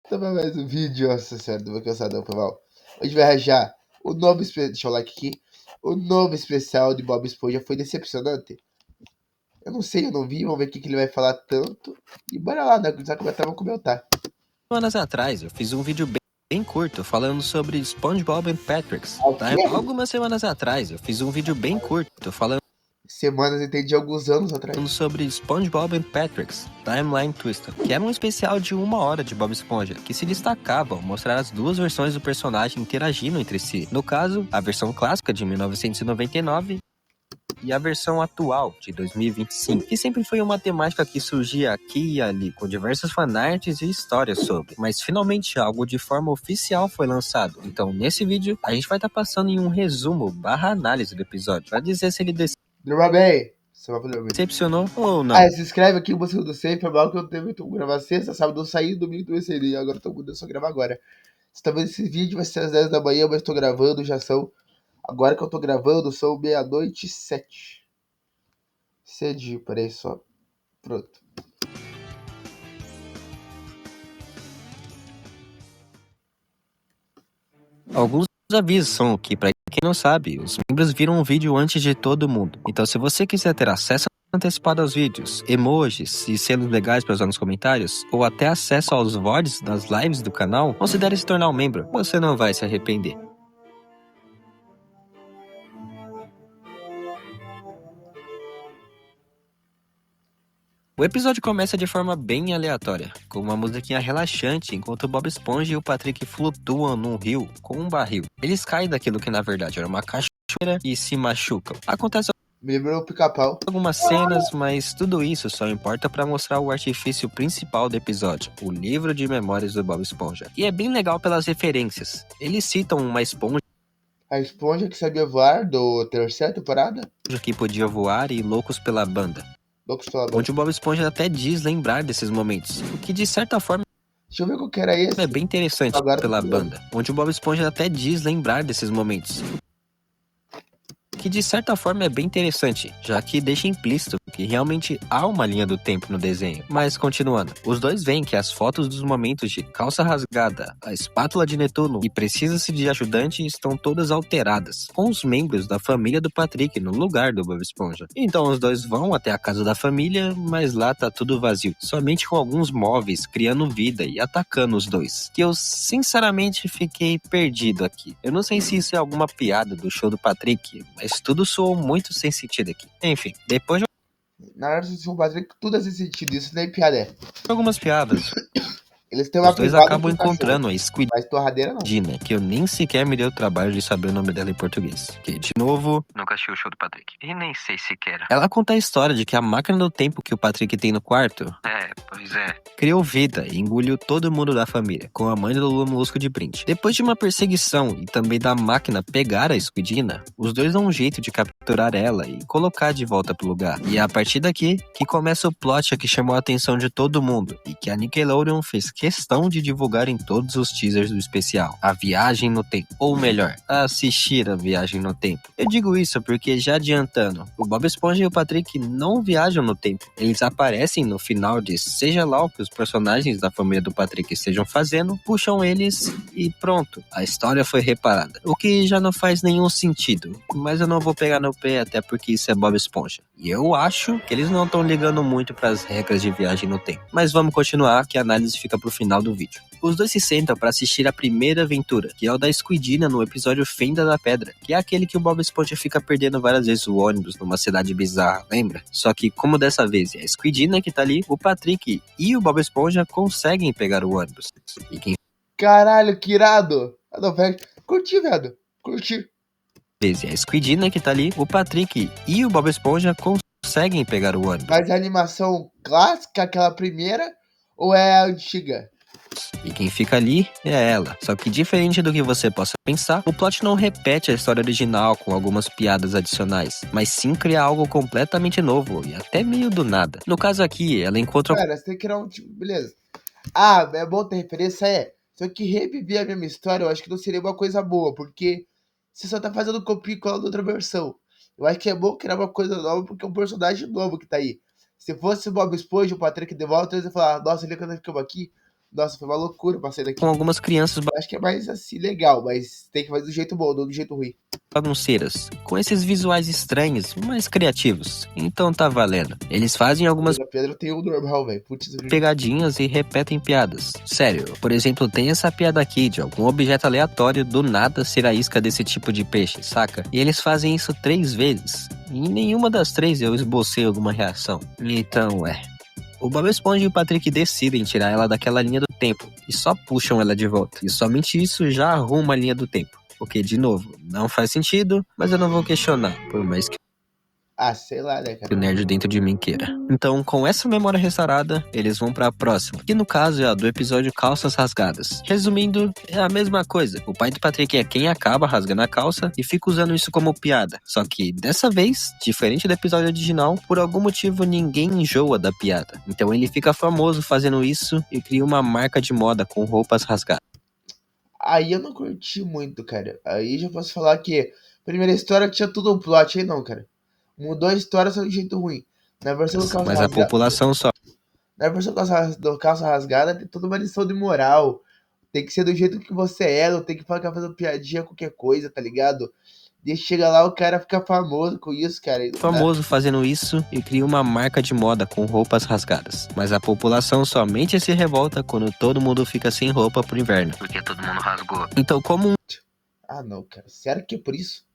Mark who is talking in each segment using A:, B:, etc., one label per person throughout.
A: Tava mais um vídeo, nossa senhora, tô cansadão, foi mal. Hoje vai arranjar o novo especial, deixa o like aqui. O novo especial de Bob Esponja foi decepcionante. Eu não sei, eu não vi, vamos ver o que ele vai falar tanto. E bora lá, né? Começar a comentar, vamos comentar.
B: Semanas atrás, eu fiz um vídeo bem curto falando sobre SpongeBob and Patrick's.
A: O quê?
B: Algumas semanas atrás, eu fiz um vídeo bem curto falando
A: Semanas, entendi, alguns anos atrás.
B: sobre SpongeBob and Patrick's Timeline Twister, que era um especial de 1 hora de Bob Esponja, que se destacava ao mostrar as duas versões do personagem interagindo entre si. No caso, a versão clássica de 1999 e a versão atual, de 2025, que sempre foi uma temática que surgia aqui e ali, com diversas fanarts e histórias sobre, mas finalmente algo de forma oficial foi lançado. Então, nesse vídeo, a gente vai estar passando em um resumo / análise do episódio, para dizer se ele
A: Dorma bem. Você vai dormir.
B: decepcionou ou não.
A: Ah, se inscreve aqui, música do Safe, é mal que eu teve que gravar sexta, sábado eu saí, domingo eu saí, agora eu tô mudando, só gravar agora. Você tá vendo esse vídeo, vai ser às 10 da manhã, mas tô gravando, já são... Agora que eu tô gravando, são 00:07. Cedinho, peraí só. Pronto.
B: Alguns avisos são que, para quem não sabe, os membros viram um vídeo antes de todo mundo. Então, se você quiser ter acesso antecipado aos vídeos, emojis e selos legais para usar nos comentários, ou até acesso aos VODs das lives do canal, considere se tornar um membro. Você não vai se arrepender. O episódio começa de forma bem aleatória, com uma musiquinha relaxante enquanto o Bob Esponja e o Patrick flutuam num rio com um barril. Eles caem daquilo que na verdade era uma cachoeira e se machucam. Acontece
A: Me lembrou o Pica-Pau.
B: algumas cenas, mas tudo isso só importa para mostrar o artifício principal do episódio, o livro de memórias do Bob Esponja. E é bem legal pelas referências. Eles citam uma esponja
A: A esponja que sabia voar do terceira temporada.
B: que podia voar e Loucos pela Banda,
A: Loucos pela Banda.
B: onde o Bob Esponja até diz lembrar desses momentos, o que de certa forma
A: Deixa eu ver qual que era esse.
B: é bem interessante
A: Agora
B: pela
A: tô
B: banda, onde o Bob Esponja até diz lembrar desses momentos, que de certa forma é bem interessante, já que deixa implícito que realmente há uma linha do tempo no desenho. Mas continuando, os dois veem que as fotos dos momentos de calça rasgada, a espátula de Netuno e precisa-se de ajudante estão todas alteradas, com os membros da família do Patrick no lugar do Bob Esponja. Então os dois vão até a casa da família, mas lá tá tudo vazio, somente com alguns móveis criando vida e atacando os dois. Que eu sinceramente fiquei perdido aqui. Eu não sei se isso é alguma piada do show do Patrick, mas tudo soou muito sem sentido aqui. Enfim, depois de
A: Na hora de o Patrick, tudo faz sentido. Isso nem piada é.
B: algumas piadas,
A: Eles têm uma
B: os dois
A: privada
B: acabam
A: com o cachorro.
B: encontrando a Squid
A: Mas torradeira não.
B: Dina, que eu nem sequer me dei o trabalho de saber o nome dela em português. Que, de novo, nunca assisti o show do Patrick. E nem sei sequer. Ela conta a história de que a máquina do tempo que o Patrick tem no quarto... pois é. Criou vida e engoliu todo mundo da família, com a mãe do Lula Molusco de brinde. Depois de uma perseguição e também da máquina pegar a Squidina, os dois dão um jeito de capturar ela e colocar de volta pro lugar. E é a partir daqui que começa o plot que chamou a atenção de todo mundo e que a Nickelodeon fez questão de divulgar em todos os teasers do especial. A viagem no tempo. Ou melhor, assistir a viagem no tempo. Eu digo isso porque, já adiantando, o Bob Esponja e o Patrick não viajam no tempo. Eles aparecem no final de seja lá o que os personagens da família do Patrick estejam fazendo, puxam eles e pronto. A história foi reparada. O que já não faz nenhum sentido. Mas eu não vou pegar no pé, até porque isso é Bob Esponja. E eu acho que eles não estão ligando muito para as regras de viagem no tempo. Mas vamos continuar, que a análise fica pro final do vídeo. Os dois se sentam para assistir a primeira aventura, que é o da Squidina no episódio Fenda da Pedra, que é aquele que o Bob Esponja fica perdendo várias vezes o ônibus numa cidade bizarra, lembra? Só que como dessa vez é a Squidina que tá ali, o Patrick e o Bob Esponja conseguem pegar o ônibus. E quem
A: Caralho, que irado. Ah, não, velho. Curti, velho. Curti.
B: vez é a Squidina que tá ali, o Patrick e o Bob Esponja conseguem pegar o ônibus.
A: Mas a animação clássica, aquela primeira, ou é a antiga?
B: E quem fica ali é ela. Só que diferente do que você possa pensar, o plot não repete a história original com algumas piadas adicionais, mas sim cria algo completamente novo e até meio do nada. No caso aqui, ela encontra...
A: Cara, você tem que criar um tipo. Beleza. Ah, é bom ter referência, é. Só que reviver a mesma história eu acho que não seria uma coisa boa, porque você só tá fazendo copia e cola da outra versão. Eu acho que é bom criar uma coisa nova, porque é um personagem novo que tá aí. Se fosse o Bob Esponja, o Patrick de volta, eles iam falar, nossa, ele quando ficamos aqui, Nossa, foi uma loucura passei daqui.
B: com algumas crianças
A: Eu acho que é mais assim legal, mas tem que fazer do jeito bom, não do jeito ruim.
B: bagunceiras, com esses visuais estranhos, mas criativos. Então tá valendo. Eles fazem algumas
A: Pedro tem um normal, velho. Putz,
B: pegadinhas e repetem piadas. Sério, por exemplo, tem essa piada aqui de algum objeto aleatório do nada ser a isca desse tipo de peixe, saca? E eles fazem isso 3 vezes. E em nenhuma das 3 eu esbocei alguma reação. Então, o Bob Esponja e o Patrick decidem tirar ela daquela linha do tempo e só puxam ela de volta. E somente isso já arruma a linha do tempo. Porque, de novo, não faz sentido, mas eu não vou questionar, por mais que
A: sei lá, né,
B: o
A: cara?
B: nerd dentro de mim queira. Então, com essa memória restaurada, eles vão pra próxima, que no caso é a do episódio Calças Rasgadas. Resumindo, é a mesma coisa. O pai do Patrick é quem acaba rasgando a calça e fica usando isso como piada. Só que, dessa vez, diferente do episódio original, por algum motivo ninguém enjoa da piada. Então ele fica famoso fazendo isso e cria uma marca de moda com roupas rasgadas.
A: Aí eu não curti muito, cara. Aí já posso falar que primeira história tinha tudo um plot, aí não, cara. Mudou a história só de jeito ruim. Na versão do calça
B: Mas a
A: rasgada.
B: população só
A: Na versão do calça rasgada tem toda uma lição de moral. Tem que ser do jeito que você é, não tem que ficar fazendo piadinha qualquer coisa, tá ligado? E chega lá, o cara fica famoso com isso, cara. E não dá.
B: famoso fazendo isso e cria uma marca de moda com roupas rasgadas. Mas a população somente se revolta quando todo mundo fica sem roupa pro inverno. Porque todo mundo rasgou. Então, como
A: Ah, não, cara. Sério que é por isso?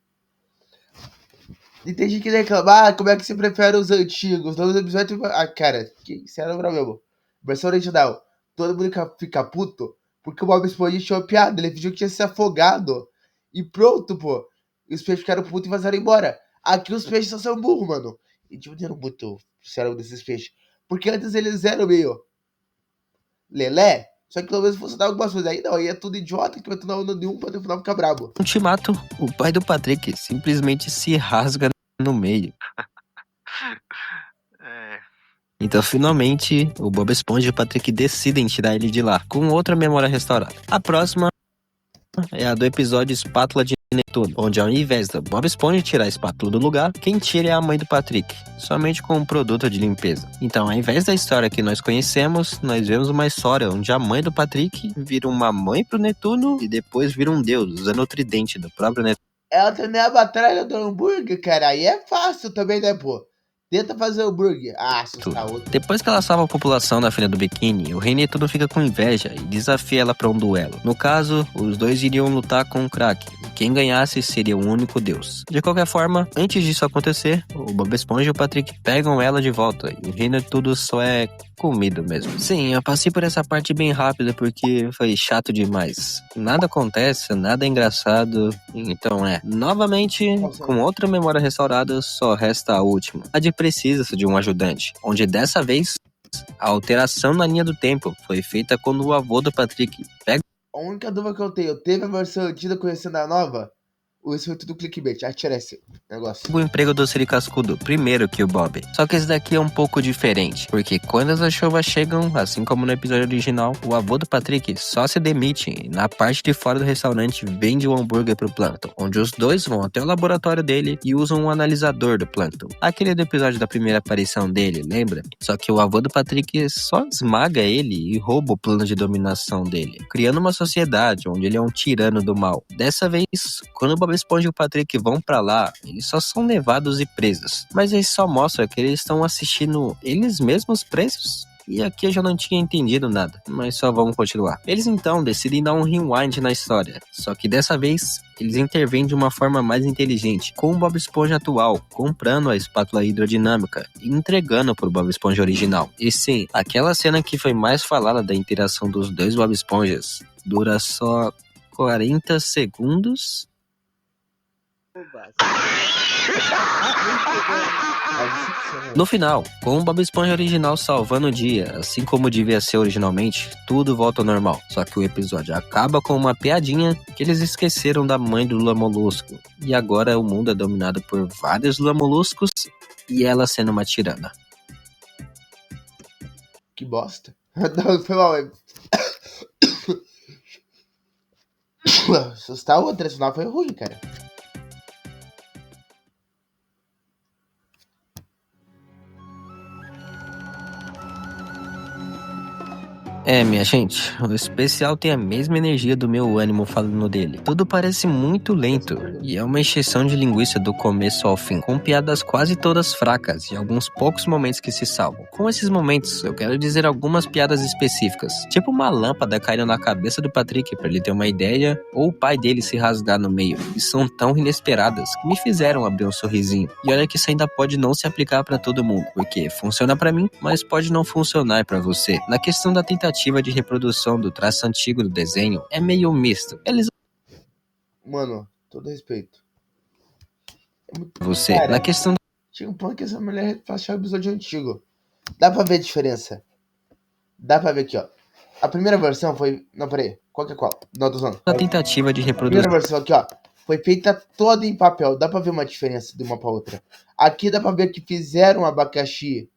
A: E tem gente que reclama, como é que você prefere os antigos? Todos os episódios. Ah, cara, que sério mesmo. Versão original. Todo mundo fica puto porque o Bob Esponja tinha uma piada. Ele fingiu que tinha se afogado. E pronto, pô. E os peixes ficaram putos e vazaram embora. Aqui os peixes só são burros, mano. E tipo, não muito sério desses peixes. Porque antes eles eram meio lelé. Só que pelo menos funcionava algumas coisas. Aí não, aí é tudo idiota que vai tudo não nenhum pra no final ficar brabo.
B: ultimato, o pai do Patrick simplesmente se rasga no meio. Então, finalmente, o Bob Esponja e o Patrick decidem tirar ele de lá, com outra memória restaurada. A próxima é a do episódio Espátula de Netuno, onde ao invés do Bob Esponja tirar a espátula do lugar, quem tira é a mãe do Patrick, somente com um produto de limpeza. Então, ao invés da história que nós conhecemos, nós vemos uma história onde a mãe do Patrick vira uma mãe pro Netuno e depois vira um deus, usando o tridente do próprio Netuno.
A: Ela tem a batalha do hambúrguer, cara. Aí é fácil também, né, pô? Tenta fazer hambúrguer. Ah, assustar outro.
B: Depois que ela salva a população da Filha do Biquíni, o rei Netuno fica com inveja e desafia ela para um duelo. No caso, os dois iriam lutar com o Kraken, e quem ganhasse seria o único deus. De qualquer forma, antes disso acontecer, o Bob Esponja e o Patrick pegam ela de volta, e o rei Netuno só é comido mesmo. Sim, eu passei por essa parte bem rápida porque foi chato demais. Nada acontece, nada é engraçado, então novamente, com outra memória restaurada, só resta a última. A de precisa de um ajudante, onde dessa vez a alteração na linha do tempo foi feita quando o avô do Patrick pega
A: A única dúvida que eu tenho, teve a versão antiga conhecendo a nova? Ou isso foi tudo clickbait? Ah, tira esse negócio.
B: o emprego do Siri Cascudo primeiro que o Bob. Só que esse daqui é um pouco diferente, porque quando as chuvas chegam, assim como no episódio original, o avô do Patrick só se demite e na parte de fora do restaurante vende o hambúrguer pro Plankton, onde os dois vão até o laboratório dele e usam um analisador do Plankton. Aquele do episódio da primeira aparição dele, lembra? Só que o avô do Patrick só esmaga ele e rouba o plano de dominação dele, criando uma sociedade onde ele é um tirano do mal. Dessa vez, quando o Bob Esponja e o Patrick vão pra lá, eles só são levados e presos. Mas isso só mostra que eles estão assistindo eles mesmos presos. E aqui eu já não tinha entendido nada, mas só vamos continuar. Eles então decidem dar um rewind na história, só que dessa vez eles intervêm de uma forma mais inteligente, com o Bob Esponja atual, comprando a espátula hidrodinâmica e entregando pro Bob Esponja original. E sim, aquela cena que foi mais falada da interação dos dois Bob Esponjas dura só 40 segundos. No final, com o Bob Esponja original salvando o dia, assim como devia ser originalmente, tudo volta ao normal. Só que o episódio acaba com uma piadinha que eles esqueceram da mãe do Lula Molusco. E agora o mundo é dominado por vários Lula Moluscos e ela sendo uma tirana.
A: Que bosta. Não, foi mal. Assustar outra, esse final foi ruim, cara.
B: Minha gente, o especial tem a mesma energia do meu ânimo falando dele. Tudo parece muito lento, e é uma encheção de linguiça do começo ao fim, com piadas quase todas fracas e alguns poucos momentos que se salvam. Com esses momentos, eu quero dizer algumas piadas específicas, tipo uma lâmpada caindo na cabeça do Patrick pra ele ter uma ideia, ou o pai dele se rasgar no meio, e são tão inesperadas que me fizeram abrir um sorrisinho. E olha que isso ainda pode não se aplicar pra todo mundo, porque funciona pra mim, mas pode não funcionar pra você. Na questão da tentativa de reprodução do traço antigo do desenho é meio misto. Eles
A: Mano, todo respeito. É muito...
B: você,
A: Cara,
B: na questão
A: chega um ponto que essa mulher faz o episódio antigo. Dá pra ver a diferença. Dá pra ver aqui, ó. A primeira versão foi... Não, peraí. Qual que é qual? Não, tô usando.
B: da tentativa de
A: A
B: reprodução
A: primeira versão aqui, ó. Foi feita toda em papel. Dá pra ver uma diferença de uma pra outra. Aqui dá pra ver que fizeram abacaxi.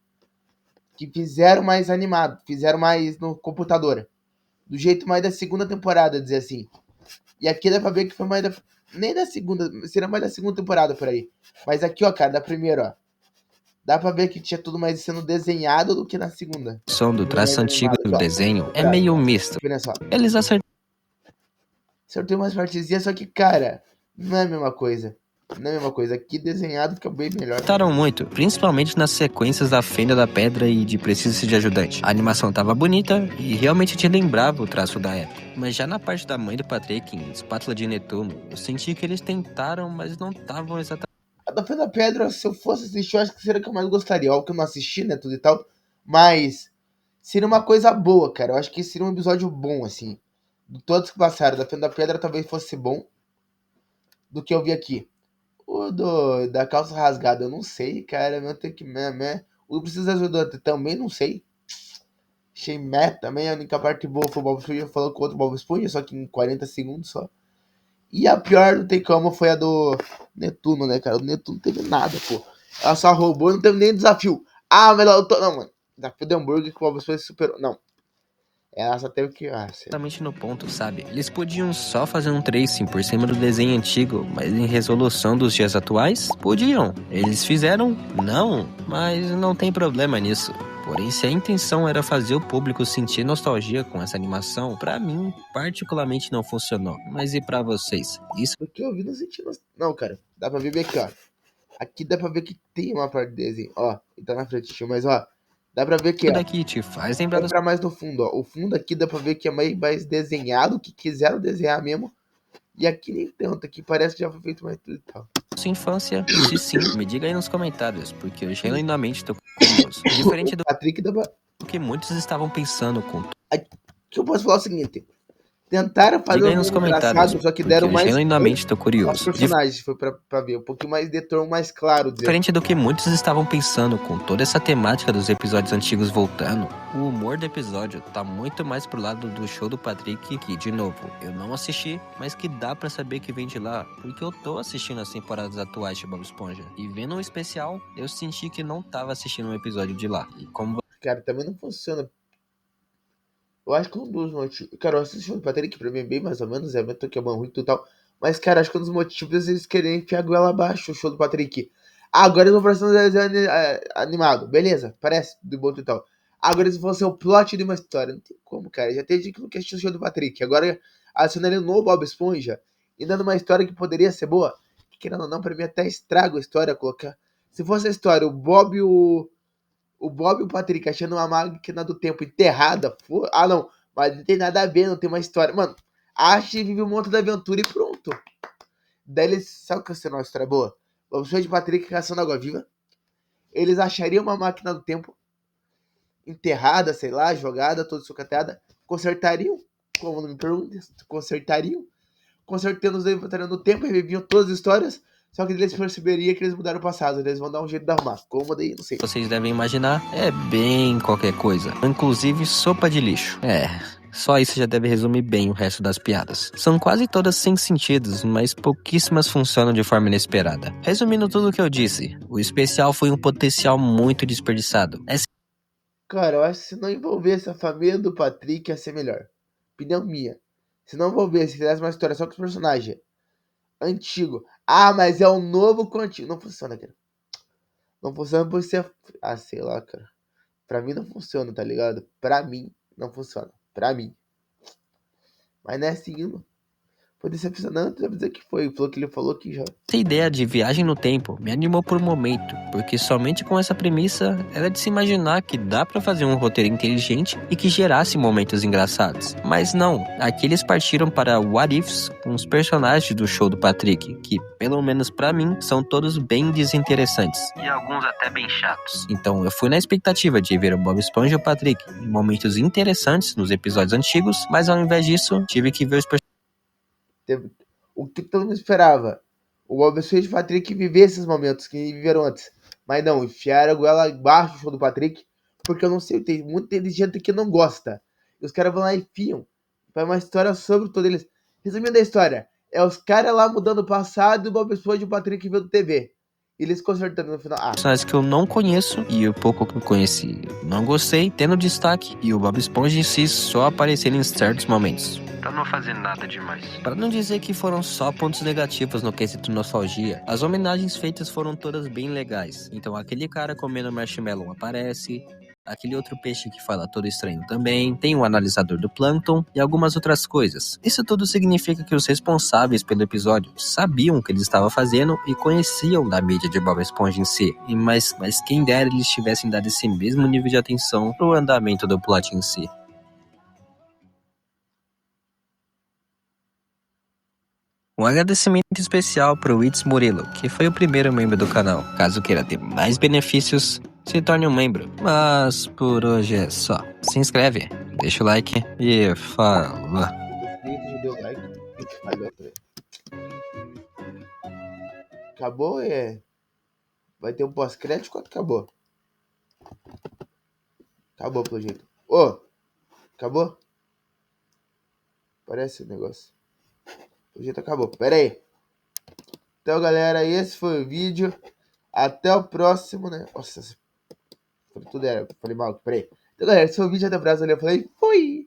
A: Que fizeram mais animado. Fizeram mais no computador. Do jeito mais da segunda temporada, dizer assim. E aqui dá pra ver que foi mais da... Nem da segunda... Será mais da segunda temporada por aí. Mas aqui, ó, cara, da primeira, ó. Dá pra ver que tinha tudo mais sendo desenhado do que na segunda.
B: do traço antigo
A: Aqui,
B: do
A: ó.
B: desenho é
A: Temporada.
B: meio misto.
A: Diferença, ó.
B: Eles
A: Acertei umas partezinhas, só que, cara, não é a mesma coisa. Não é a mesma coisa. Aqui desenhado fica bem melhor.
B: acertaram muito, principalmente nas sequências da Fenda da Pedra e de Precisa-se de Ajudante. A animação tava bonita e realmente te lembrava o traço da época. Mas já na parte da mãe do Patrick, em Espátula de Netuno, eu senti que eles tentaram, mas não estavam exatamente.
A: A da Fé da Pedra, se eu fosse assistir, eu acho que seria que eu mais gostaria. Ó, que eu não assisti, né, tudo e tal. Mas seria uma coisa boa, cara. Eu acho que seria um episódio bom, assim. De todos que passaram, da Fé da Pedra talvez fosse bom do que eu vi aqui. O da calça rasgada, eu não sei, cara. Eu tenho que... O Precisa de Ajudante também não sei. Achei meh também. A única parte boa foi o Bob Esponja falando com outro Bob Esponja, só que em 40 segundos só. E a pior, não tem como, foi a do Netuno, né, cara? O Netuno não teve nada, pô. Ela só roubou, não teve nem desafio. Ah, mas ela... Não, mano. Desafio do hambúrguer que o Bob Esponja superou. Não. Ela só teve que... Ah, sei.
B: Exatamente no ponto, sabe? Eles podiam só fazer um tracing por cima do desenho antigo, mas em resolução dos dias atuais, podiam. Eles fizeram? Não, mas não tem problema nisso. Porém, se a intenção era fazer o público sentir nostalgia com essa animação, pra mim, particularmente não funcionou. Mas e pra vocês? Isso
A: Porque eu vi não senti... Não, cara. Dá pra ver bem aqui, ó. Aqui dá pra ver que tem uma parte de desenho. Ó, ele tá na frente, tio, mas ó. Dá pra ver que, ó.
B: daqui te faz lembrar das
A: Entra mais no fundo, ó. O fundo aqui dá pra ver que é mais desenhado, que quiseram desenhar mesmo. E aqui nem tanto, aqui parece que já foi feito mais tudo e tal.
B: sua infância. Se sim, me diga aí nos comentários, porque eu genuinamente tô curioso. Diferente
A: O Patrick dá pra...
B: do que muitos estavam pensando com
A: Que eu posso falar o seguinte. Tentaram fazer
B: Diga
A: o
B: aí nos
A: mesmo
B: comentários,
A: traçado, só que
B: porque
A: deram
B: eu
A: mais
B: genuinamente tô
A: aos
B: curioso.
A: personagens, foi pra ver. Um pouquinho mais de tom mais claro, dizer.
B: Diferente do que muitos estavam pensando com toda essa temática dos episódios antigos voltando, o humor do episódio tá muito mais pro lado do show do Patrick, que, de novo, eu não assisti, mas que dá pra saber que vem de lá, porque eu tô assistindo as temporadas atuais de Bob Esponja. E vendo um especial, eu senti que não tava assistindo um episódio de lá. E como
A: Cara, também não funciona. Eu acho que um dos motivos. Cara, eu assisti o Patrick, pra mim é bem mais ou menos, é muito que é bom, muito e tal. Mas, cara, acho que um dos motivos é eles querem enfiar a goela abaixo o show do Patrick. Ah, agora eles vão fazer um desenho animado. Beleza, parece de bom e tal. Agora eles vão ser o plot de uma história. Não tem como, cara. Já tem gente que não quer assistir o show do Patrick. Agora, adicionando no Bob Esponja e dando uma história que poderia ser boa. Que, querendo ou não, pra mim até estraga a história colocar. Se fosse a história, o Bob e o Patrick achando uma máquina do tempo enterrada. Ah, não. Mas não tem nada a ver, não tem uma história. Mano, acha e vive um monte de aventura e pronto. Daí eles. Sabe o que seria uma história boa? Vamos ver de Patrick caçando água viva. Eles achariam uma máquina do tempo enterrada, sei lá, jogada, toda sucateada. Consertariam. Como não me pergunte, consertariam. Consertando os levantariam no tempo, reviviam todas as histórias. Só que eles perceberiam que eles mudaram o passado. Eles vão dar um jeito de arrumar. Como daí, não sei.
B: vocês devem imaginar, é bem qualquer coisa, inclusive sopa de lixo. Só isso já deve resumir bem o resto das piadas. São quase todas sem sentidos, mas pouquíssimas funcionam de forma inesperada. Resumindo tudo o que eu disse, o especial foi um potencial muito desperdiçado.
A: Cara, eu acho que se não envolvesse a família do Patrick ia ser melhor. Opinião minha. Se não envolvesse, fizesse uma história só com os personagens antigo. Ah, mas é o novo com o antigo. Não funciona, cara. Não funciona por ser. Ah, sei lá, cara. Pra mim não funciona, tá ligado? Pra mim Não funciona. Pra mim. Mas não é assim, mano. Foi decepcionante, eu vou dizer que foi. Falou que ele falou que já.
B: Essa ideia de viagem no tempo me animou por um momento, porque somente com essa premissa era de se imaginar que dá pra fazer um roteiro inteligente e que gerasse momentos engraçados. Mas não, aqui eles partiram para What Ifs com os personagens do show do Patrick, que, pelo menos pra mim, são todos bem desinteressantes. E alguns até bem chatos. Então eu fui na expectativa de ver o Bob Esponja e o Patrick em momentos interessantes nos episódios antigos, mas ao invés disso, tive que ver os personagens.
A: O que todo mundo esperava. O Bob Esponja e o Patrick viver esses momentos que viveram antes. Mas não, enfiaram ela embaixo do show do Patrick. Porque eu não sei, tem muita gente que não gosta. E os caras vão lá e enfiam. Faz uma história sobre todos eles. Resumindo a história, é os caras lá mudando o passado e o Bob Esponja e o Patrick vendo TV. E eles consertando no final.
B: Personagens que eu não conheço e o pouco que eu conheci não gostei, tendo destaque, e o Bob Esponja em si só aparecendo em certos momentos. Pra não fazer nada demais. Pra não dizer que foram só pontos negativos no quesito nostalgia, as homenagens feitas foram todas bem legais. Então aquele cara comendo marshmallow aparece, aquele outro peixe que fala todo estranho também, tem o analisador do Plankton e algumas outras coisas. Isso tudo significa que os responsáveis pelo episódio sabiam o que eles estavam fazendo e conheciam da mídia de Bob Esponja em si. Mas quem dera eles tivessem dado esse mesmo nível de atenção pro andamento do plot em si. Um agradecimento especial para o Itz Murilo, que foi o primeiro membro do canal. Caso queira ter mais benefícios, se torne um membro. Mas por hoje é só. Se inscreve, deixa o like e fala.
A: Já deu like. Acabou, vai ter um pós-crédito quando acabou? Acabou, pelo jeito. Ô, acabou? Parece o negócio. Pelo jeito acabou. Pera aí. Então, galera, esse foi o vídeo. Até o próximo, né? Nossa, tudo era. Falei mal. Pera aí. Então, galera, esse foi o vídeo. Até o próximo. Eu falei, fui!